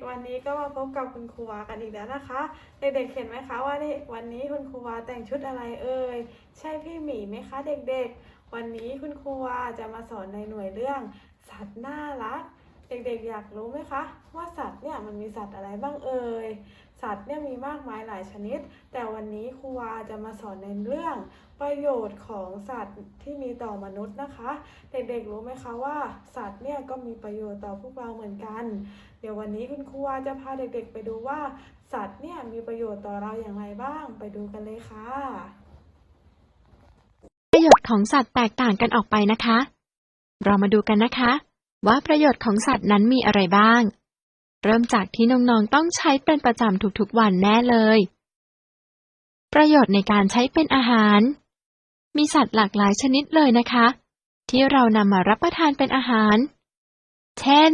ๆวันนี้ก็มาพบกับคุณครูวากันอีกแล้วนะคะเด็กๆเห็นไหมคะว่าวันนี้คุณครูวาแต่งชุดอะไรเอ่ยใช่พี่หมีไหมคะเด็กๆวันนี้คุณครูวาจะมาสอนในหน่วยเรื่องสัตว์น่ารักเด็กๆอยากรู้ไหมคะว่าสัตว์เนี่ยมันมีสัตว์อะไรบ้างเอ่ยสัตว์เนี่ยมีมากมายหลายชนิดแต่วันนี้ครูวาจะมาสอนในเรื่องประโยชน์ของสัตว์ที่มีต่อมนุษย์นะคะเด็กๆรู้ไหมคะว่าสัตว์เนี่ยก็มีประโยชน์ต่อพวกเราเหมือนกันเดี๋ยววันนี้คุณครูวาจะพาเด็กๆไปดูว่าสัตว์เนี่ยมีประโยชน์ต่อเราอย่างไรบ้างไปดูกันเลยค่ะประโยชน์ของสัตว์แตกต่างกันออกไปนะคะ เรามาดูกันนะคะว่าประโยชน์ของสัตว์นั้นมีอะไรบ้าง เริ่มจากที่น้องๆต้องใช้เป็นประจำทุกๆวันแน่เลย ประโยชน์ในการใช้เป็นอาหาร มีสัตว์หลากหลายชนิดเลยนะคะ ที่เรานำมารับประทานเป็นอาหาร เช่น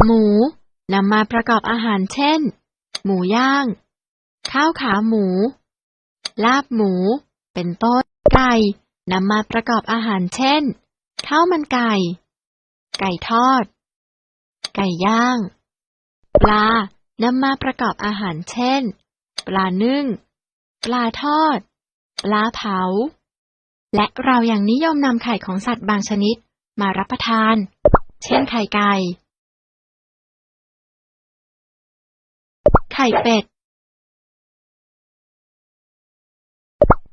หมูนำมาประกอบอาหารเช่น หมูย่าง ข้าวขาหมู ลาบหมู เป็นต้น ไก่นำมาประกอบอาหารเช่น ข้าวมันไก่ ไก่ทอด ไก่ย่าง ปลานำมาประกอบอาหารเช่น ปลานึ่ง ปลาทอด ปลาเผา และเรายังนิยมนำไข่ของสัตว์บางชนิดมารับประทาน เช่นไข่ไก่ ไข่เป็ด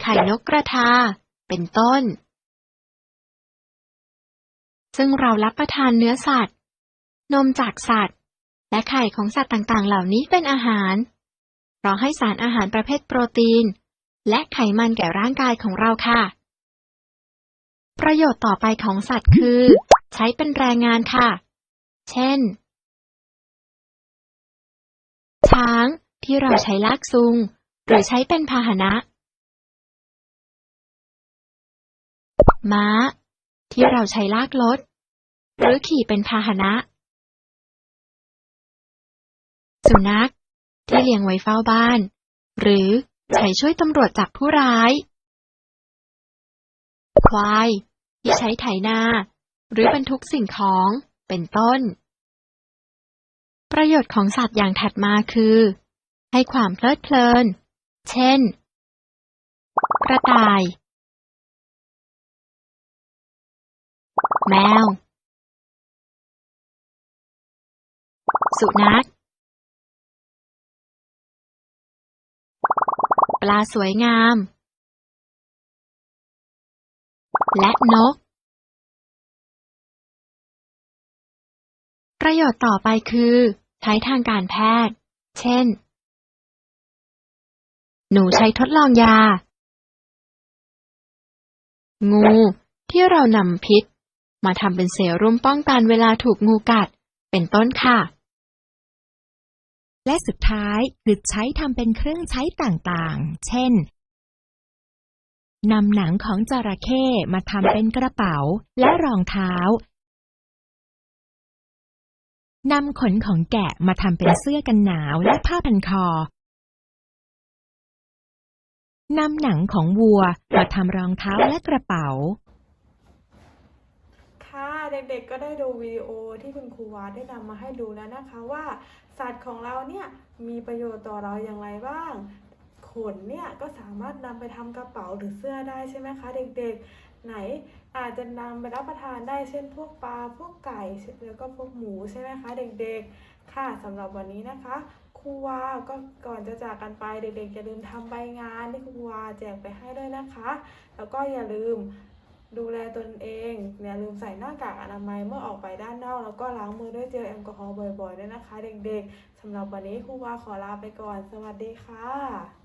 ไข่นกกระทา เป็นต้น ซึ่งเรารับประทานเนื้อสัตว์ นมจากสัตว์ และไข่ของสัตว์ต่างๆ เหล่านี้เป็นอาหารเพราะให้สารอาหารประเภทโปรตีน และไขมันแก่ร่างกายของเราค่ะ ประโยชน์ต่อไปของสัตว์คือ ใช้เป็นแรงงานค่ะ เช่น ช้างที่เราใช้ลากจูงหรือใช้เป็นพาหนะ ม้าที่เราใช้ลากรถหรือขี่เป็นพาหนะ สุนัขที่เลี้ยงไว้เฝ้าบ้านหรือใช้ช่วยตำรวจจับผู้ร้าย ควายที่ใช้ไถนาหรือบรรทุกสิ่งของเป็นต้น ประโยชน์ของสัตว์อย่างถัดมาคือ ให้ความเพลิดเพลิน เช่น กระต่าย แมว สุนัข ปลาสวยงาม และนก ประโยชน์ต่อไปคือใช้ทางการแพทย์ เช่น หนูใช้ทดลองยา งูที่เรานำพิษมาทำเป็นเซรุ่มป้องกันเวลาถูกงูกัด เป็นต้นค่ะ และสุดท้ายคือใช้ทำเป็นเครื่องใช้ต่างๆ เช่น นำหนังของจระเข้มาทำเป็นกระเป๋าและรองเท้า นำขนของแกะมาทำเป็นเสื้อกันหนาวและผ้าพันคอ นำหนังของวัวมาทำรองเท้าและกระเป๋า ค่ะเด็กๆก็ได้ดูวิดีโอที่คุณครูวาได้นำมาให้ดูแล้วนะคะว่าสัตว์ของเราเนี่ยมีประโยชน์ต่อเราอย่างไรบ้างขนเนี่ยก็สามารถนำไปทำกระเป๋าหรือเสื้อได้ใช่ไหมคะเด็กๆไหนอาจจะนำไปรับประทานได้เช่นพวกปลาพวกไก่แล้วก็พวกหมูใช่ไหมคะเด็กๆค่ะสำหรับวันนี้นะคะครูวาก็ก่อนจะจากกันไปเด็กๆอย่าลืมทำใบงานที่ครูวาแจกไปให้ด้วยนะคะแล้วก็อย่าลืมดูแลตนเองอย่าลืมใส่หน้ากากอนามัยเมื่อออกไปด้านนอกแล้วก็ล้างมือด้วยเจลแอลกอฮอล์บ่อยๆด้วยนะคะเด็กๆสำหรับวันนี้ครูวาขอลาไปก่อนสวัสดีค่ะ